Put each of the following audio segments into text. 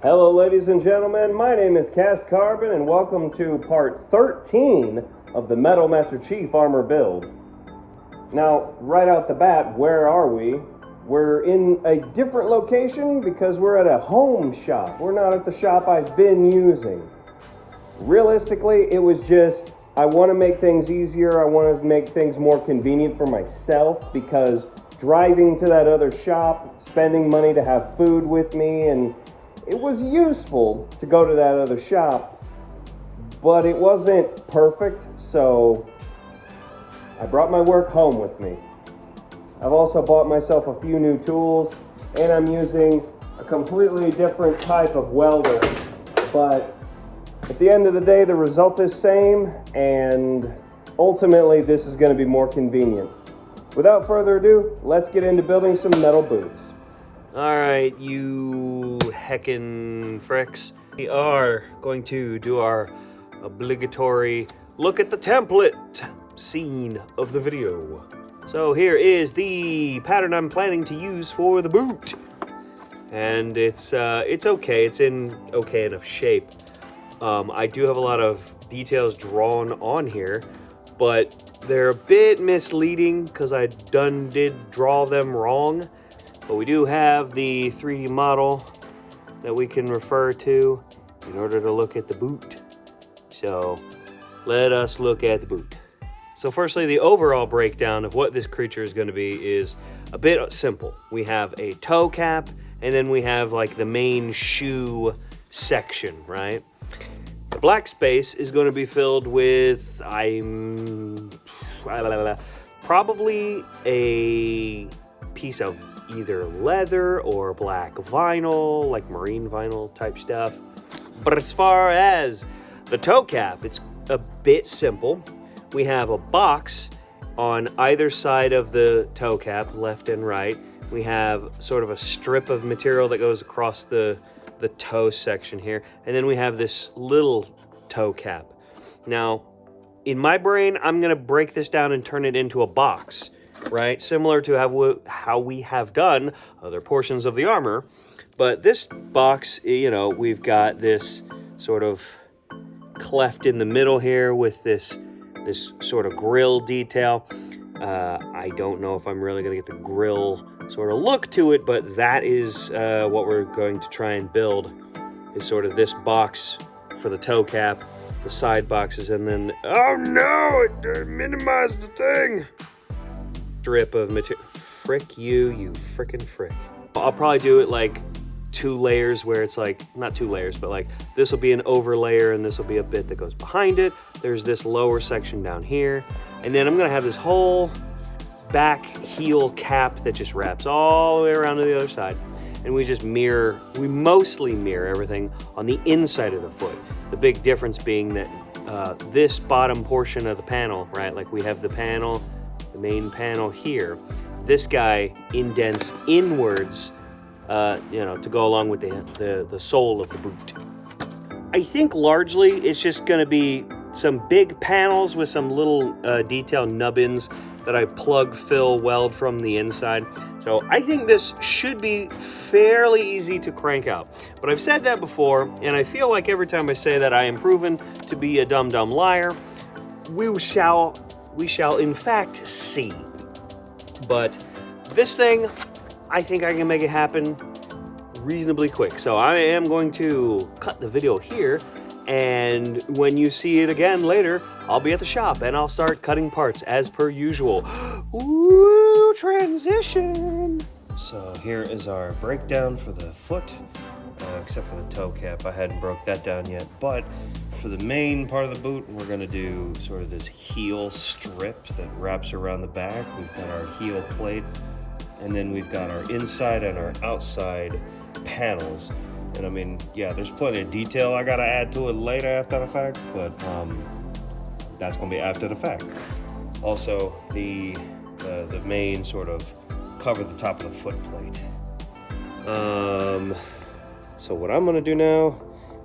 Hello ladies and gentlemen, my name is Cast Carbon and welcome to part 13 of the Metal Master Chief armor build. Now, right out the bat, where are we? We're in a different location because we're at a home shop. We're not at the shop I've been using. Realistically, it was just, I want to make things easier, I want to make things more convenient for myself because driving to that other shop, spending money to have food with me, and it was useful to go to that other shop, but it wasn't perfect, so I brought my work home with me. I've also bought myself a few new tools, and I'm using a completely different type of welder, but at the end of the day, the result is same, and ultimately this is going to be more convenient. Without further ado, let's get into building some metal boots. Alright, you heckin' fricks. We are going to do our obligatory look at the template scene of the video. So here is the pattern I'm planning to use for the boot. And it's okay, it's in okay enough shape. I do have a lot of details drawn on here, but they're a bit misleading because I did draw them wrong. But we do have the 3D model that we can refer to in order to look at the boot. So let us look at the boot. So firstly, the overall breakdown of what this creature is going to be is a bit simple. We have a toe cap, and then we have like the main shoe section, right? The black space is going to be filled with, probably a piece of either leather or black vinyl, like marine vinyl type stuff. But as far as the toe cap, it's a bit simple. We have a box on either side of the toe cap, left and right. We have sort of a strip of material that goes across the toe section here, and then we have this little toe cap. Now, in my brain, I'm gonna break this down and turn it into a box, right? Similar to how we have done other portions of the armor. But this box, you know, we've got this sort of cleft in the middle here with this sort of grill detail. I don't know if I'm really gonna get the grill sort of look to it, but that is what we're going to try and build, is sort of this box for the toe cap, the side boxes, and then, oh no, it minimized the thing. Strip of material. Frick you frickin' frick. I'll probably do it like 2 layers where it's like, not 2 layers, but like this will be an over layer and this will be a bit that goes behind it. There's this lower section down here. And then I'm gonna have this whole back heel cap that just wraps all the way around to the other side. And we mostly mirror everything on the inside of the foot. The big difference being that this bottom portion of the panel, right? Like we have the panel, the main panel here. This guy indents inwards, you know, to go along with the sole of the boot. I think largely it's just gonna be some big panels with some little detail nubbins that I plug, fill, weld from the inside. So I think this should be fairly easy to crank out. But I've said that before, and I feel like every time I say that I am proven to be a dumb liar. We shall in fact see. But this thing, I think I can make it happen reasonably quick. So I am going to cut the video here, and when you see it again later, I'll be at the shop and I'll start cutting parts as per usual. Ooh, transition. So here is our breakdown for the foot, except for the toe cap. I hadn't broke that down yet, but for the main part of the boot, we're gonna do sort of this heel strip that wraps around the back. We've got our heel plate, and then we've got our inside and our outside panels. And I mean, yeah, there's plenty of detail I gotta add to it later after the fact, but that's gonna be after the fact. Also, the main sort of cover the top of the foot plate. So what I'm gonna do now,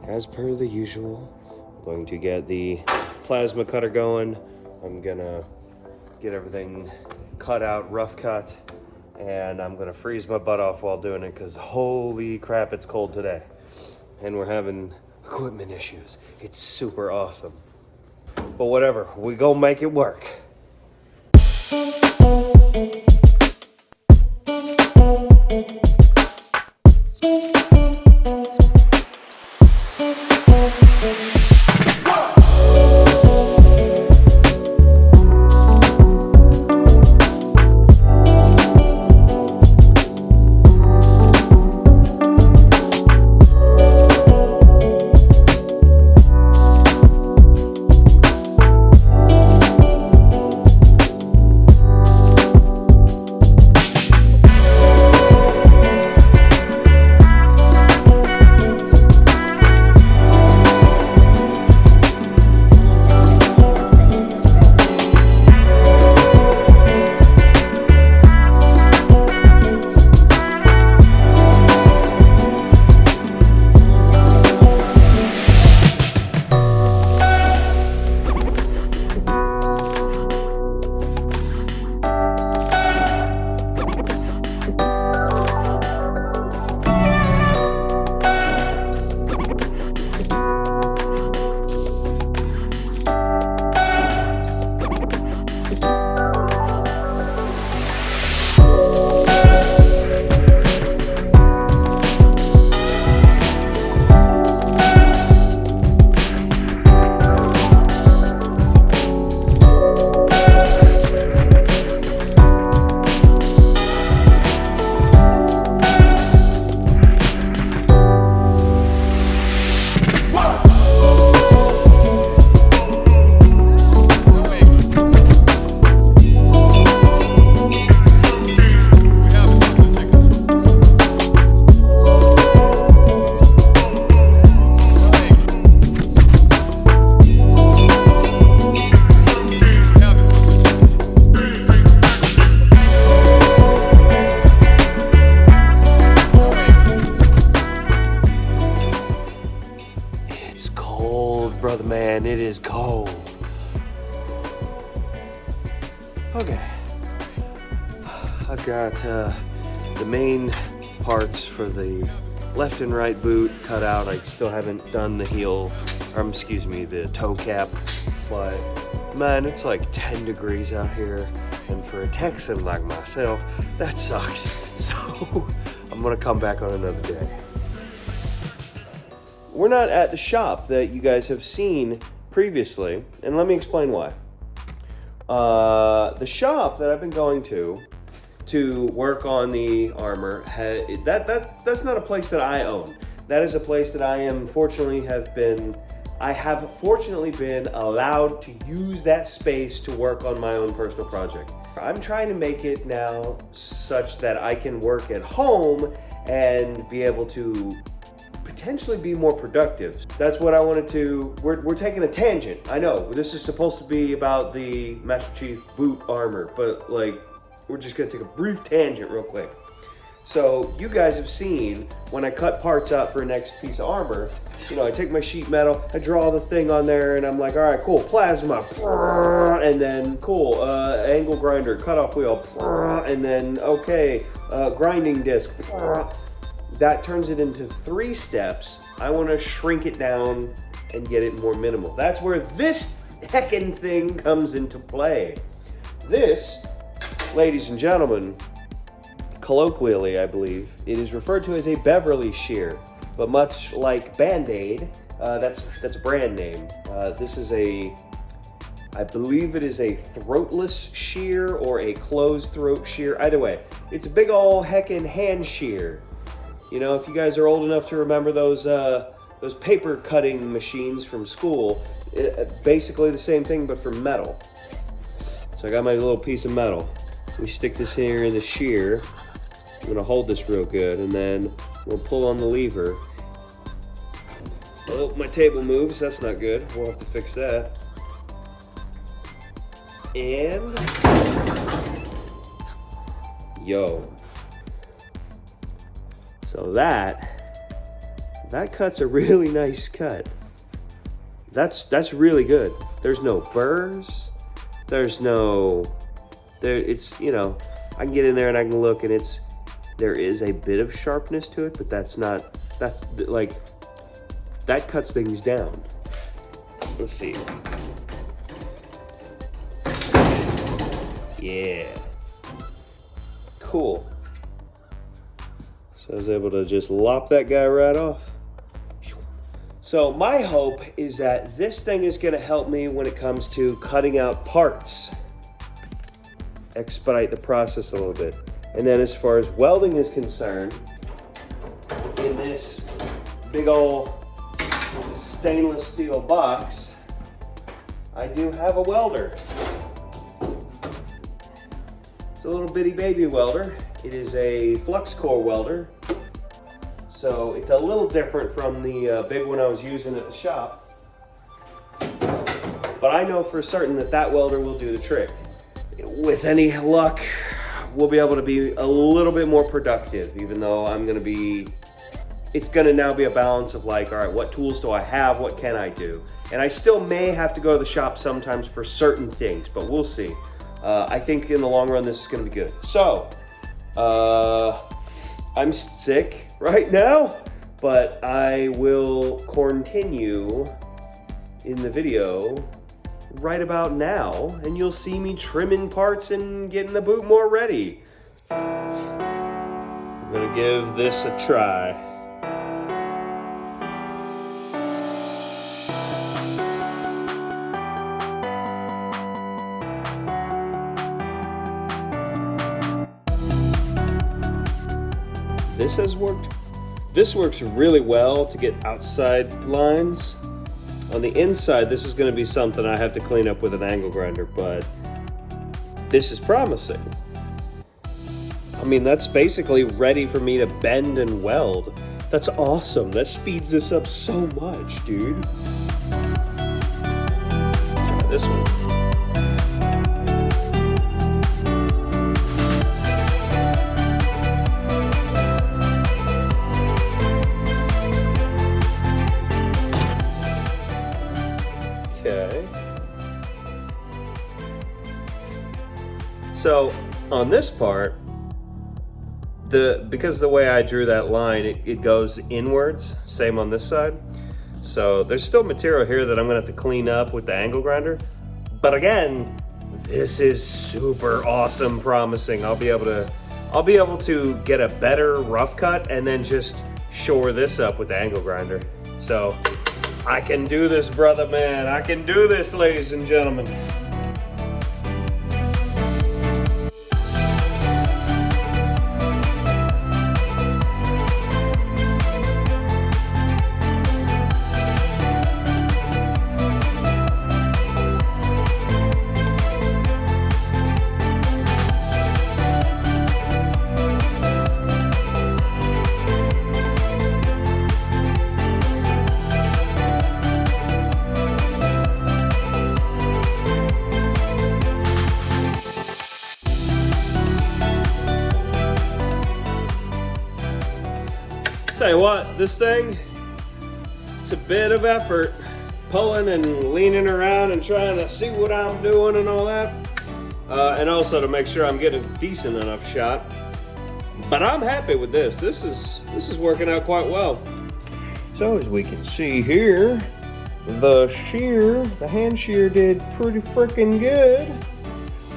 as per the usual, I'm going to get the plasma cutter going. I'm gonna get everything cut out, rough cut, and I'm gonna freeze my butt off while doing it because holy crap, it's cold today. and we're having equipment issues. It's super awesome. But whatever, we gonna make it work. Brother man, it is cold. Okay. I've got the main parts for the left and right boot cut out. I still haven't done the heel, or excuse me, the toe cap. But man, it's like 10 degrees out here. And for a Texan like myself, that sucks. So I'm gonna come back on another day. We're not at the shop that you guys have seen previously, and let me explain why. The shop that I've been going to work on the armor, that's not a place that I own. That is a place that I have fortunately been allowed to use that space to work on my own personal project. I'm trying to make it now such that I can work at home and be able to potentially be more productive. That's what I wanted to, we're taking a tangent. I know, this is supposed to be about the Master Chief boot armor, but like, we're just gonna take a brief tangent real quick. So you guys have seen when I cut parts out for a next piece of armor, you know, I take my sheet metal, I draw the thing on there, and I'm like, all right, cool, plasma, and then cool, angle grinder, cutoff wheel, and then okay, grinding disc. That turns it into 3 steps. I want to shrink it down and get it more minimal. That's where this heckin' thing comes into play. This, ladies and gentlemen, colloquially, I believe, it is referred to as a Beverly shear, but much like Band-Aid, that's a brand name. This is I believe it is a throatless shear or a closed throat shear. Either way, it's a big ol' heckin' hand shear. You know, if you guys are old enough to remember those paper cutting machines from school, basically the same thing but for metal. So I got my little piece of metal. We stick this here in the shear. I'm gonna hold this real good, and then we'll pull on the lever. Oh, my table moves. That's not good. We'll have to fix that. And yo. So that cut's a really nice cut. That's really good. There's no burrs. It's, you know, I can get in there and I can look, and there is a bit of sharpness to it, but that's like, that cuts things down. Let's see. Yeah. Cool. So I was able to just lop that guy right off. So my hope is that this thing is going to help me when it comes to cutting out parts. Expedite the process a little bit. And then as far as welding is concerned, in this big old stainless steel box, I do have a welder. It's a little bitty baby welder. It is a flux core welder. So it's a little different from the big one I was using at the shop. But I know for certain that that welder will do the trick. With any luck, we'll be able to be a little bit more productive, even though it's gonna now be a balance of like, all right, what tools do I have? What can I do? And I still may have to go to the shop sometimes for certain things, but we'll see. I think in the long run, this is gonna be good. So, I'm sick right now, but I will continue in the video right about now, and you'll see me trimming parts and getting the boot more ready. I'm gonna give this a try. This works really well to get outside lines. On the inside, this is going to be something I have to clean up with an angle grinder, but this is promising. I mean, that's basically ready for me to bend and weld. That's awesome. That speeds this up so much, dude. Try this one. So on this part, because the way I drew that line, it goes inwards, same on this side. So there's still material here that I'm gonna have to clean up with the angle grinder. But again, this is super awesome, promising. I'll be able to get a better rough cut and then just shore this up with the angle grinder. So I can do this, brother man. I can do this, ladies and gentlemen. Tell you what, this thing, it's a bit of effort, pulling and leaning around and trying to see what I'm doing and all that, and also to make sure I'm getting a decent enough shot. But I'm happy with this. This is working out quite well. So as we can see here, the hand shear did pretty freaking good.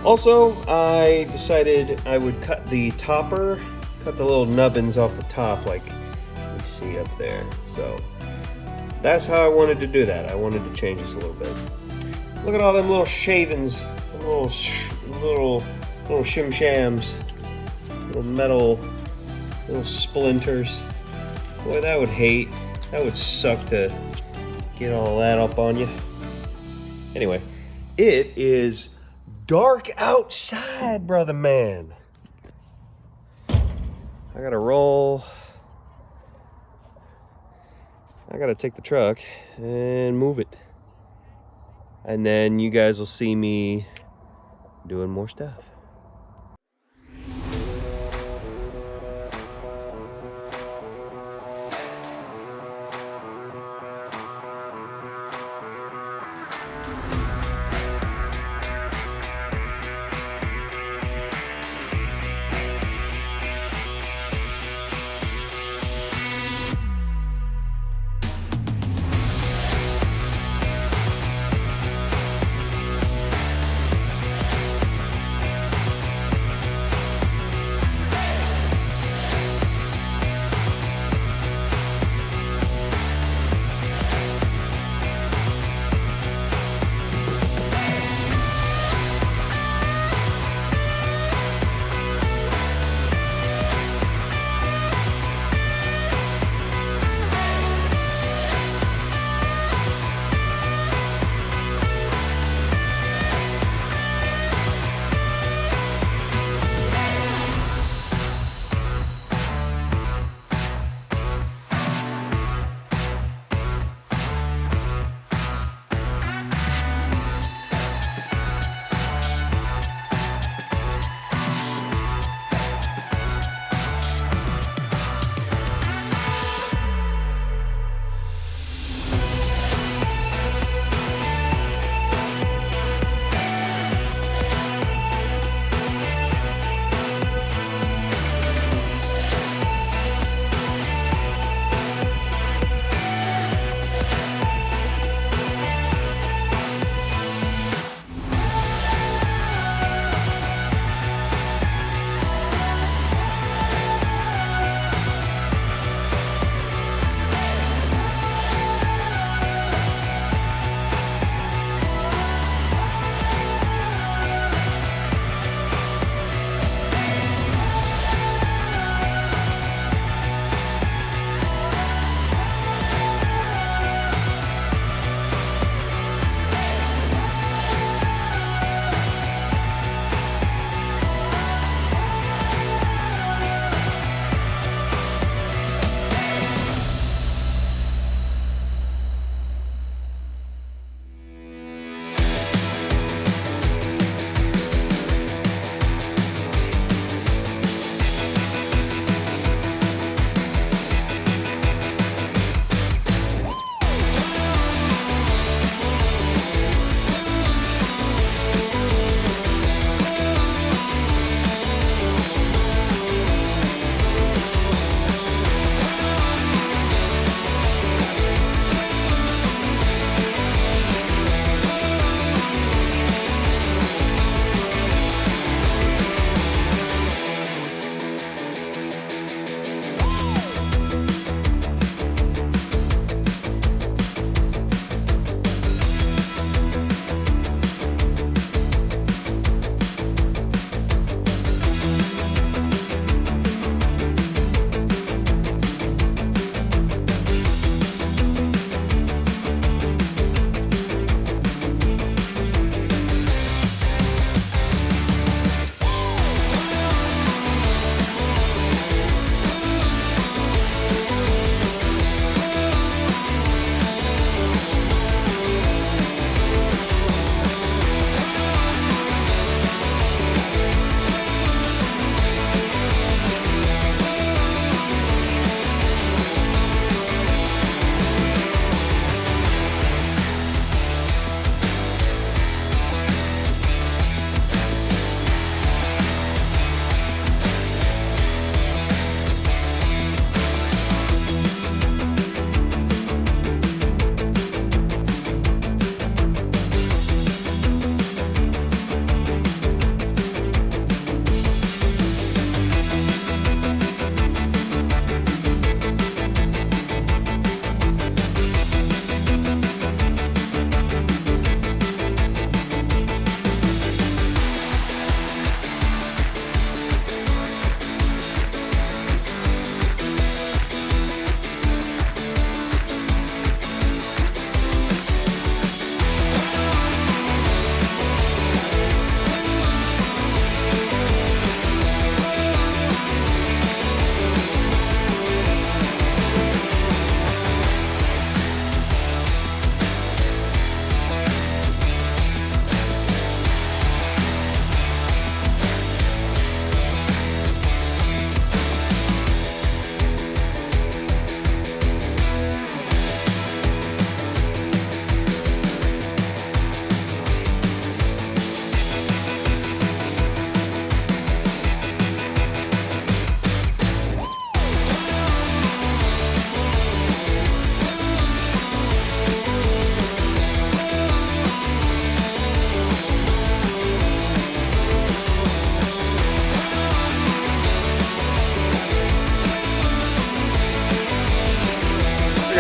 Also, I decided I would cut the topper, cut the little nubbins off the top like we see up there. So that's how I wanted to do that. I wanted to change this a little bit. Look at all them little shavings, little shim shams, little metal, little splinters. Boy, that would suck to get all that up on you. Anyway, it is dark outside, brother man. I gotta roll. I gotta take the truck and move it. And then you guys will see me doing more stuff.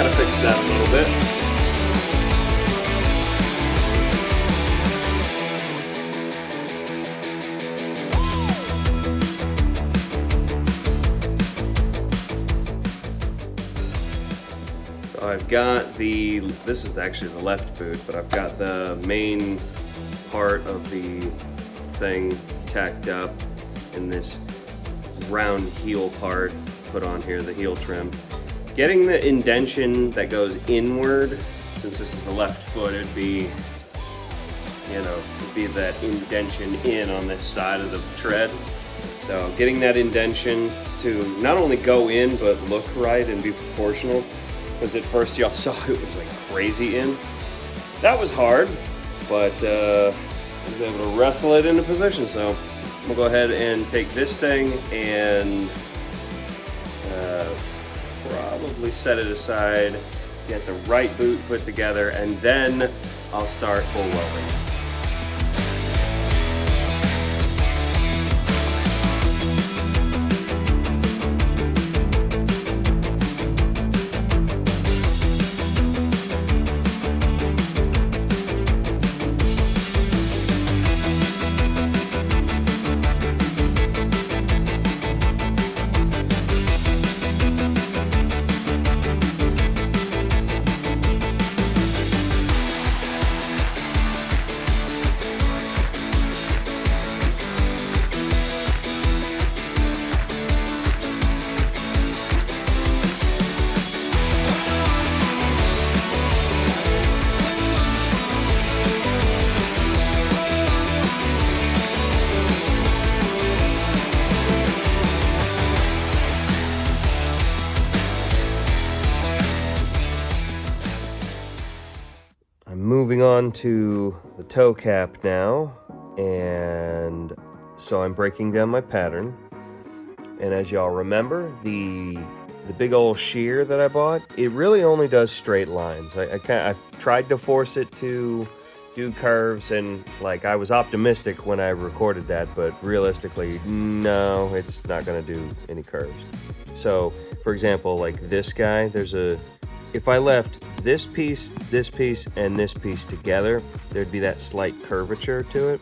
gotta fix that a little bit. So I've got this is actually the left boot, but I've got the main part of the thing tacked up, and this round heel part put on here, the heel trim. Getting the indentation that goes inward, since this is the left foot, it'd be that indentation in on this side of the tread. So getting that indentation to not only go in, but look right and be proportional, because at first y'all saw it was like crazy in. That was hard, but I was able to wrestle it into position. So we'll go ahead and take this thing and probably set it aside, get the right boot put together, and then I'll start full welding. Moving on to the toe cap now, and so I'm breaking down my pattern. And as y'all remember, the big old shear that I bought, it really only does straight lines. I've tried to force it to do curves, and like I was optimistic when I recorded that, but realistically, no, it's not gonna do any curves. So, for example, like this guy, if I left this piece, and this piece together, there'd be that slight curvature to it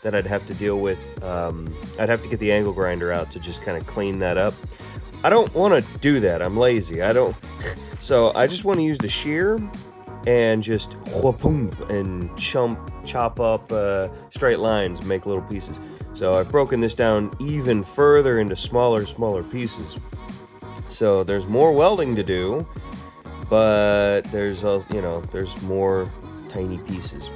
that I'd have to deal with. I'd have to get the angle grinder out to just kind of clean that up. I don't want to do that. I'm lazy. So I just want to use the shear and just whoop-boom and chop up straight lines, make little pieces. So I've broken this down even further into smaller pieces. So there's more welding to do, but there's more tiny pieces.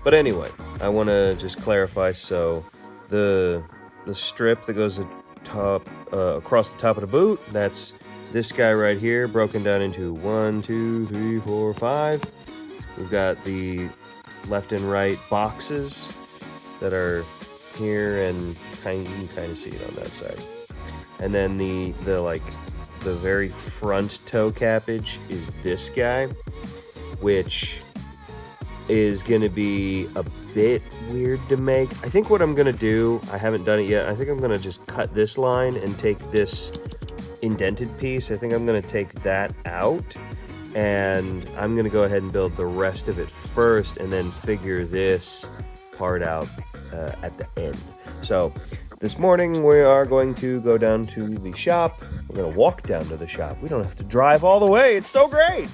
But anyway, I want to just clarify. So the strip that goes across the top of the boot, that's this guy right here, broken down into 1, 2, 3, 4, 5. We've got the left and right boxes that are here, and you can kind of see it on that side. And then the very front toe cappage is this guy, which is going to be a bit weird to make. I think what I'm going to do, I haven't done it yet, I think I'm going to just cut this line and take this indented piece. I think I'm going to take that out, and I'm going to go ahead and build the rest of it first, and then figure this part out at the end. So this morning we are going to go down to the shop. We're going to walk down to the shop. We don't have to drive all the way. It's so great.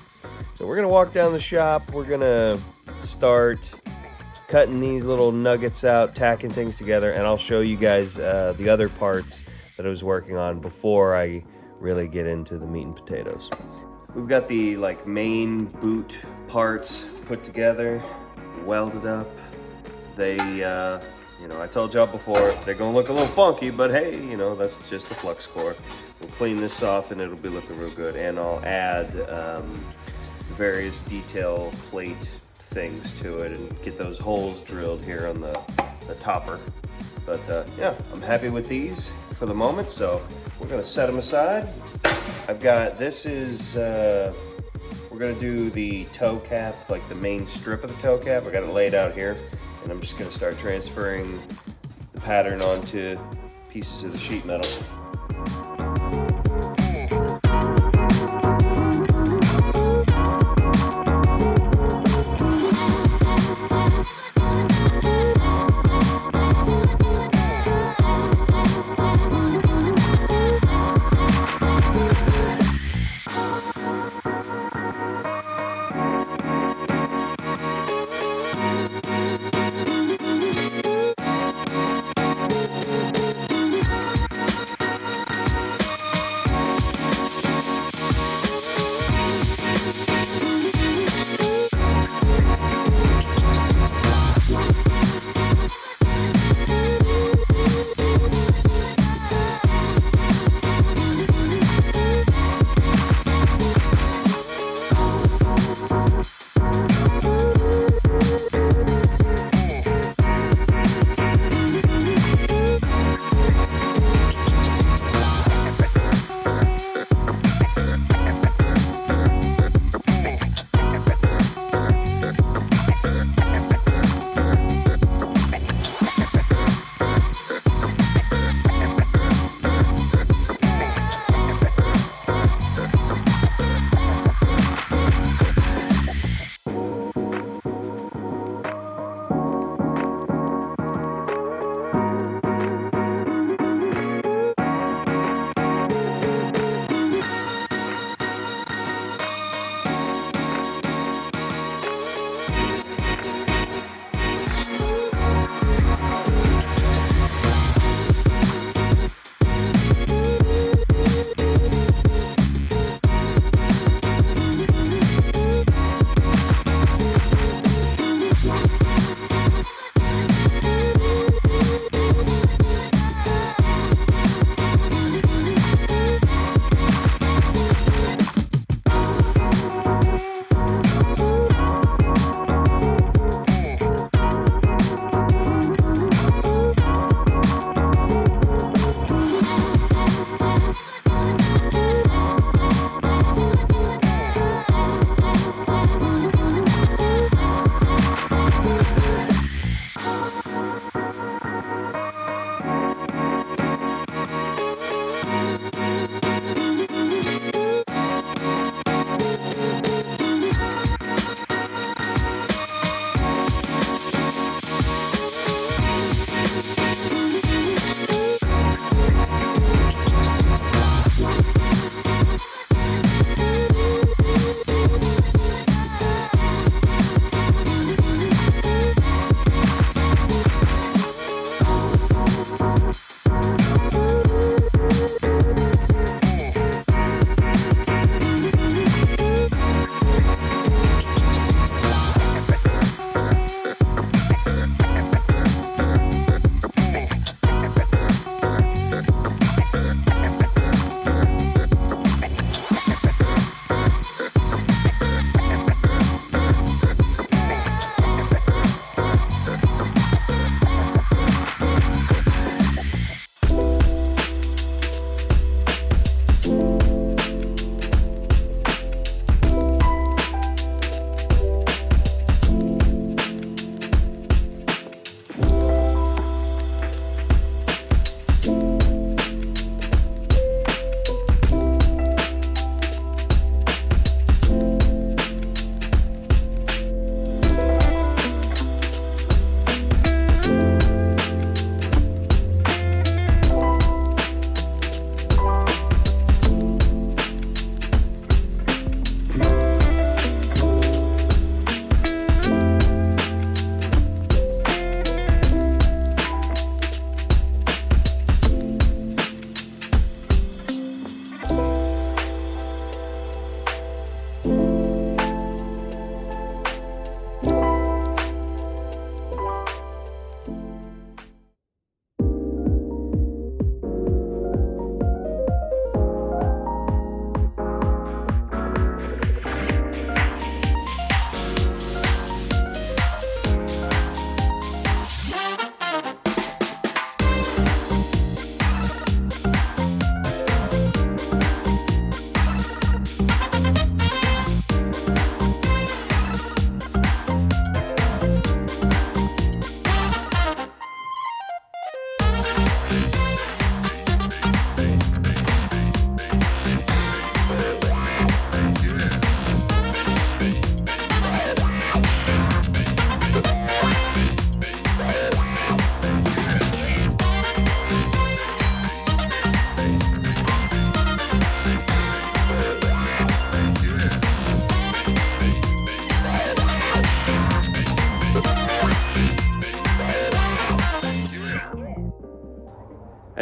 So we're going to walk down the shop. We're going to start cutting these little nuggets out, tacking things together, and I'll show you guys the other parts that I was working on before I really get into the meat and potatoes. We've got the main boot parts put together, welded up. They I told y'all before, they're gonna look a little funky, but hey, that's just the flux core. We'll clean this off and it'll be looking real good. And I'll add various detail plate things to it and get those holes drilled here on the topper. But yeah, I'm happy with these for the moment, so we're gonna set them aside. I've got, we're gonna do the toe cap, like the main strip of the toe cap. I got it laid out here, and I'm just gonna start transferring the pattern onto pieces of the sheet metal.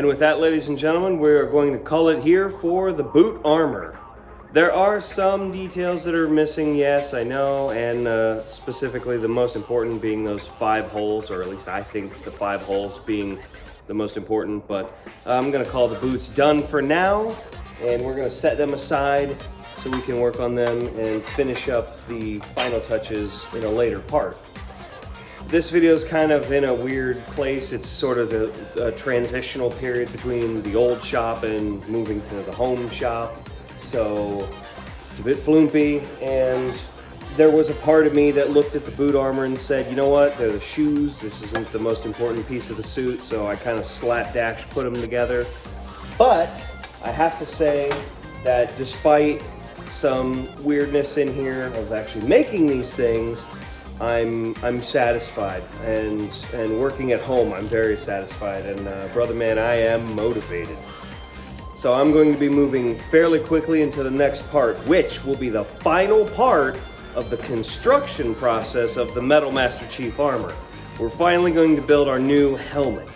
And with that, ladies and gentlemen, we're going to call it here for the boot armor. There are some details that are missing, yes, I know, and specifically the most important being those 5 holes, or at least I think the 5 holes being the most important, but I'm gonna call the boots done for now, and we're gonna set them aside so we can work on them and finish up the final touches in a later part. This video is kind of in a weird place. It's sort of a transitional period between the old shop and moving to the home shop. So it's a bit flumpy, and there was a part of me that looked at the boot armor and said, you know what, they're the shoes, this isn't the most important piece of the suit, so I kind of slapdash put them together. But I have to say that despite some weirdness in here of actually making these things, I'm satisfied, and working at home I'm very satisfied, and brother man, I am motivated. So I'm going to be moving fairly quickly into the next part, which will be the final part of the construction process of the Metal Master Chief armor. We're finally going to build our new helmet.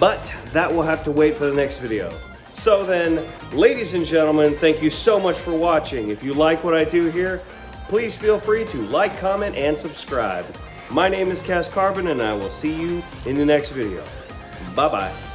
But that will have to wait for the next video. So then, ladies and gentlemen, thank you so much for watching. If you like what I do here, please feel free to like, comment, and subscribe. My name is Cass Carbon, and I will see you in the next video. Bye-bye.